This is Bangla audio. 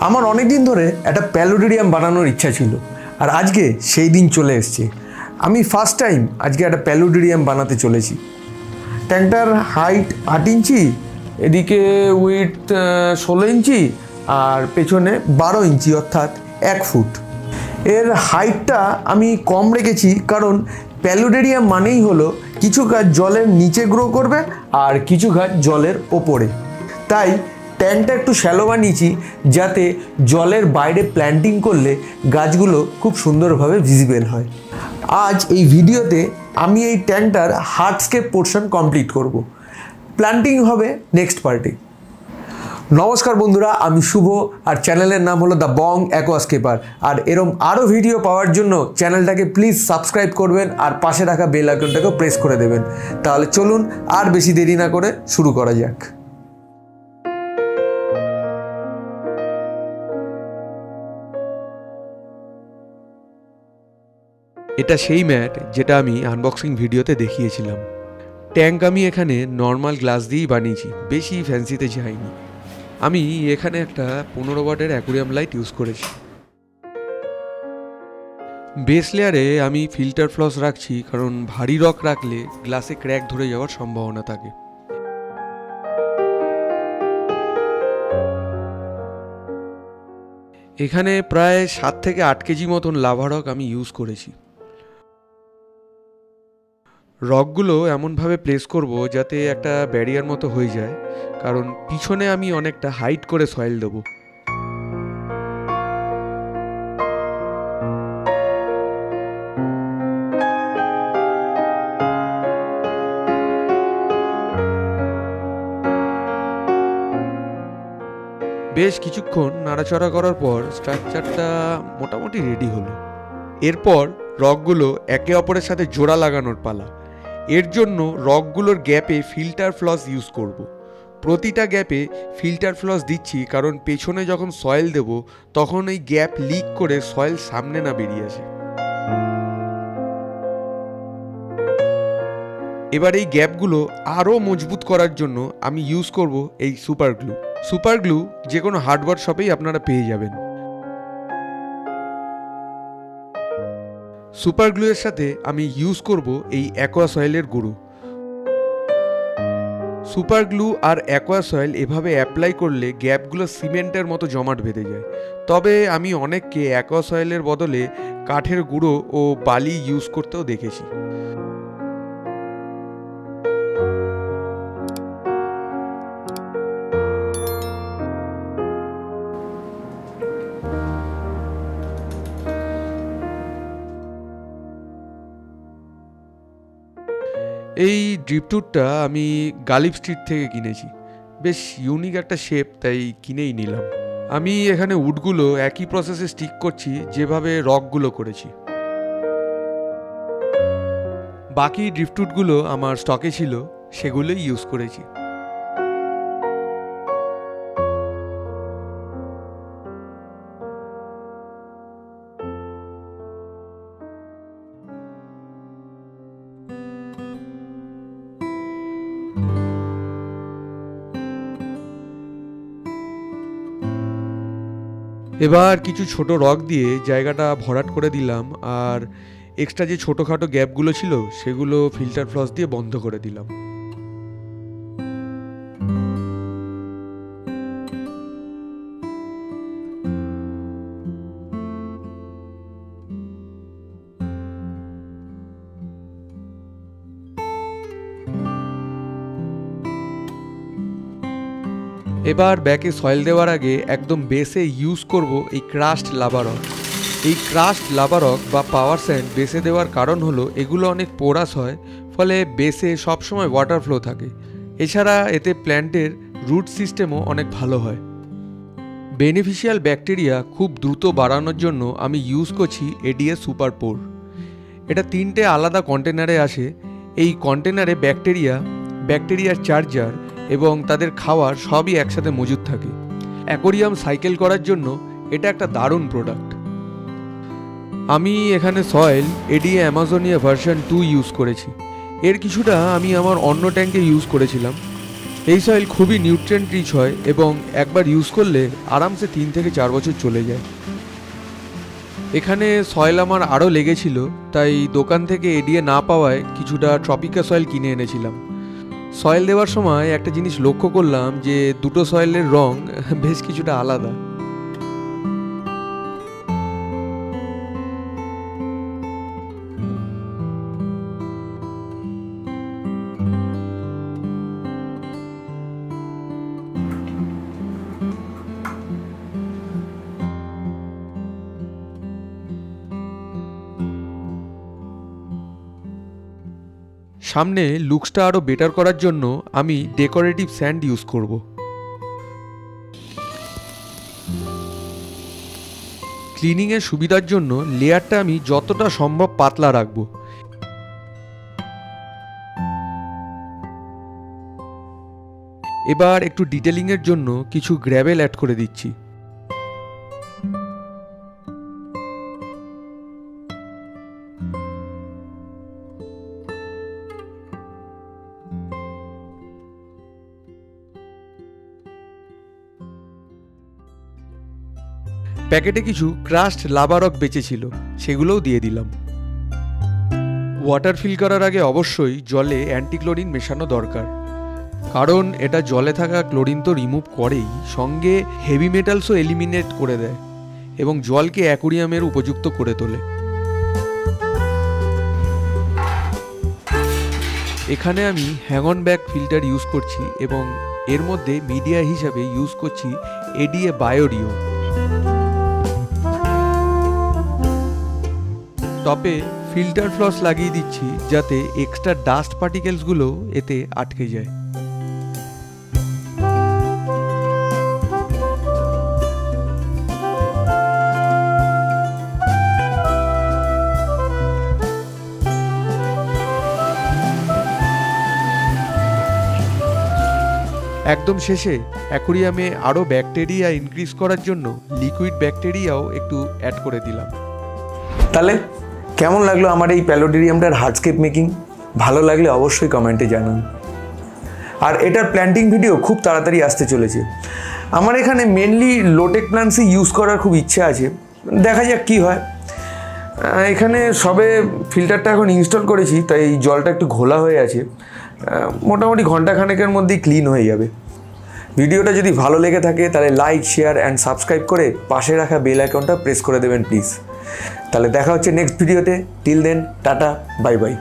আমার অনেক দিন ধরে একটা প্যালোডেরিয়াম বানানোর ইচ্ছা ছিল, আর আজকে সেই দিন চলে এসছে। আমি ফার্স্ট টাইম আজকে একটা প্যালোডেরিয়াম বানাতে চলেছি। ট্যাঙ্কটার হাইট 8 ইঞ্চি, এদিকে উইথ 16 ইঞ্চি, আর পেছনে 12 ইঞ্চি অর্থাৎ 1 ফুট। এর হাইটটা আমি কম রেখেছি কারণ প্যালোডেরিয়াম মানেই হলো কিছু গাছ জলের নিচে গ্রো করবে আর কিছু গাছ জলের ওপরে। তাই ট্যাঙ্কটা একটু শ্যালো বানিয়েছি যাতে জলের বাইরে প্ল্যান্টিং করলে গাছগুলো খুব সুন্দরভাবে ভিজিবল হয়। আজ এই ভিডিওতে আমি এই ট্যাঙ্কটার হার্ডস্কেপ পোর্শন কমপ্লিট করব। প্ল্যান্টিং হবে নেক্সট পার্টে। নমস্কার বন্ধুরা, আমি শুভ, আর চ্যানেলের নাম হলো দ্য বং অ্যাকোয়াস্কেপার। আর এরম আরও ভিডিও পাওয়ার জন্য চ্যানেলটাকে প্লিজ সাবস্ক্রাইব করবেন আর পাশে রাখা বেল আইকনটাকেও প্রেস করে দেবেন। তাহলে চলুন আর বেশি দেরি না করে শুরু করা যাক। এটা সেই ম্যাট যেটা আমি আনবক্সিং ভিডিওতে দেখিয়েছিলাম। ট্যাঙ্ক আমি এখানে নর্মাল গ্লাস দিয়েই বানিয়েছি, বেশি ফ্যান্সিতে যাইনি। আমি এখানে একটা 15 ওয়াটের অ্যাকুরিয়াম লাইট ইউজ করেছি। বেস লেয়ারে আমি ফিল্টার ফ্লস রাখছি কারণ ভারী রক রাখলে গ্লাসে ক্র্যাক ধরে যাওয়ার সম্ভাবনা থাকে। এখানে প্রায় 7 থেকে 8 কেজি মতন লাভা রক আমি ইউজ করেছি। রকগুলো এমনভাবে প্লেস করব যাতে একটা ব্যারিয়ার মতো হয়ে যায়, কারণ পিছনে আমি অনেকটা হাইট করে সয়েল দেবো। বেশ কিছুক্ষণ নাড়াচড়া করার পর স্ট্রাকচারটা মোটামুটি রেডি হলো। এরপর রকগুলো একে অপরের সাথে জোড়া লাগানোর পালা। এর জন্য রকগুলোর গ্যাপে ফিল্টার ফ্লস ইউজ করব। প্রতিটা গ্যাপে ফিল্টার ফ্লস দিচ্ছি কারণ পেছনে যখন সয়েল দেব তখন এই গ্যাপ লিক করে সয়েল সামনে না বেরিয়ে আসে। এবার এই গ্যাপগুলো আরও মজবুত করার জন্য আমি ইউজ করব এই সুপার গ্লু। সুপার গ্লু যে কোনো হার্ডওয়্যার শপেই আপনারা পেয়ে যাবেন। সুপার গ্লুয়ের সাথে আমি ইউজ করব এই অ্যাকোয়া সয়েলের গুঁড়ো। সুপার গ্লু আর অ্যাকোয়া সয়েল এভাবে অ্যাপ্লাই করলে গ্যাপগুলো সিমেন্টের মতো জমাট বেঁধে যায়। তবে আমি অনেককে অ্যাকোয়া সয়েলের বদলে কাঠের গুঁড়ো ও বালি ইউজ করতেও দেখেছি। এই ড্রিপটুটটা আমি গালিব স্ট্রিট থেকে কিনেছি। বেশ ইউনিক একটা শেপ, তাই কিনেই নিলাম। আমি এখানে উডগুলো একই প্রসেসে স্টিক করছি যেভাবে রকগুলো করেছি। বাকি ড্রিপটুটগুলো আমার স্টকে ছিল, সেগুলোই ইউজ করেছি। এবার কিছু ছোট রক দিয়ে জায়গাটা ভরাট করে দিলাম, আর এক্সট্রা যে ছোটোখাটো গ্যাপগুলো ছিল সেগুলো ফিল্টার ফ্লস দিয়ে বন্ধ করে দিলাম। এবার ব্যাকে সয়েল দেওয়ার আগে একদম বেসে ইউজ করব এই ক্রাস্ট লাভা রক। এই ক্রাস্ট লাভা রক বা পাওয়ার স্যান্ড বেসে দেওয়ার কারণ হলো এগুলো অনেক পোরাস হয়, ফলে বেসে সবসময় ওয়াটার ফ্লো থাকে। এছাড়া এতে প্ল্যান্টের রুট সিস্টেমও অনেক ভালো হয়। বেনিফিশিয়াল ব্যাকটেরিয়া খুব দ্রুত বাড়ানোর জন্য আমি ইউজ করছি এডিএস সুপার পোর। এটা 3টে আলাদা কন্টেনারে আসে। এই কন্টেনারে ব্যাকটেরিয়ার চার্জার এবং তাদের খাওয়ার সবই একসাথে মজুদ থাকে। অ্যাকোরিয়াম সাইকেল করার জন্য এটা একটা দারুণ প্রোডাক্ট। আমি এখানে সয়েল এডিএ অ্যামাজনিয়া ভার্সন 2 ইউজ করেছি। এর কিছুটা আমি আমার অন্য ট্যাঙ্কে ইউজ করেছিলাম। এই সয়েল খুবই নিউট্রিয়েন্ট রিচ হয় এবং একবার ইউজ করলে আরামসে 3 থেকে 4 বছর চলে যায়। এখানে সয়েল আমার আরও লেগেছিল, তাই দোকান থেকে এডিএ না পাওয়ায় কিছুটা ট্রপিকা সয়েল কিনে এনেছিলাম। সয়েল দেওয়ার সময় একটা জিনিস লক্ষ্য করলাম যে দুটো সয়েলের রং বেশ কিছুটা আলাদা। সামনে লুকসটা আরও বেটার করার জন্য আমি ডেকোরেটিভ স্যান্ড ইউজ করব। ক্লিনিংয়ের সুবিধার জন্য লেয়ারটা আমি যতটা সম্ভব পাতলা রাখব। এবার একটু ডিটেলিংয়ের জন্য কিছু গ্র্যাভেল অ্যাড করে দিচ্ছি। প্যাকেটে কিছু ক্রাস্ট লাভা রক বেঁচেছিল, সেগুলোও দিয়ে দিলাম। ওয়াটার ফিল করার আগে অবশ্যই জলে অ্যান্টিক্লোরিন মেশানো দরকার, কারণ এটা জলে থাকা ক্লোরিন তো রিমুভ করেই, সঙ্গে হেভি মেটালসও এলিমিনেট করে দেয় এবং জলকে অ্যাকুরিয়ামের উপযুক্ত করে তোলে। এখানে আমি হ্যাংঅন ব্যাগ ফিল্টার ইউজ করছি এবং এর মধ্যে মিডিয়া হিসাবে ইউজ করছি এডিএ বায়োডিও। টপে ফিল্টার ফ্লস লাগিয়ে দিচ্ছি যাতে এক্সট্রা ডাস্ট পার্টিকেলসগুলো এতে আটকে যায়। একদম শেষে অ্যাকুরিয়ামে আরও ব্যাকটেরিয়া ইনক্রিজ করার জন্য লিকুইড ব্যাকটেরিয়াও একটু অ্যাড করে দিলাম। তাহলে কেমন লাগলো আমার এই প্যালোডেরিয়ামটার হার্ডস্কেপ মেকিং? ভালো লাগলে অবশ্যই কমেন্টে জানান। আর এটার প্ল্যান্টিং ভিডিও খুব তাড়াতাড়ি আসতে চলেছে। আমার এখানে মেনলি লোটেক প্ল্যান্টসই ইউজ করার খুব ইচ্ছা আছে, দেখা যাক কী হয়। এখানে সবে ফিল্টারটা এখন ইনস্টল করেছি, তাই জলটা একটু ঘোলা হয়ে আছে, মোটামুটি ঘন্টাখানেকের মধ্যেই ক্লিন হয়ে যাবে। ভিডিওটা যদি ভালো লেগে থাকে তাহলে লাইক, শেয়ার অ্যান্ড সাবস্ক্রাইব করে পাশে রাখা বেল আইকনটা প্রেস করে দেবেন প্লিজ। তাহলে দেখা হচ্ছে নেক্সট ভিডিওতে। Till then, tata, bye by.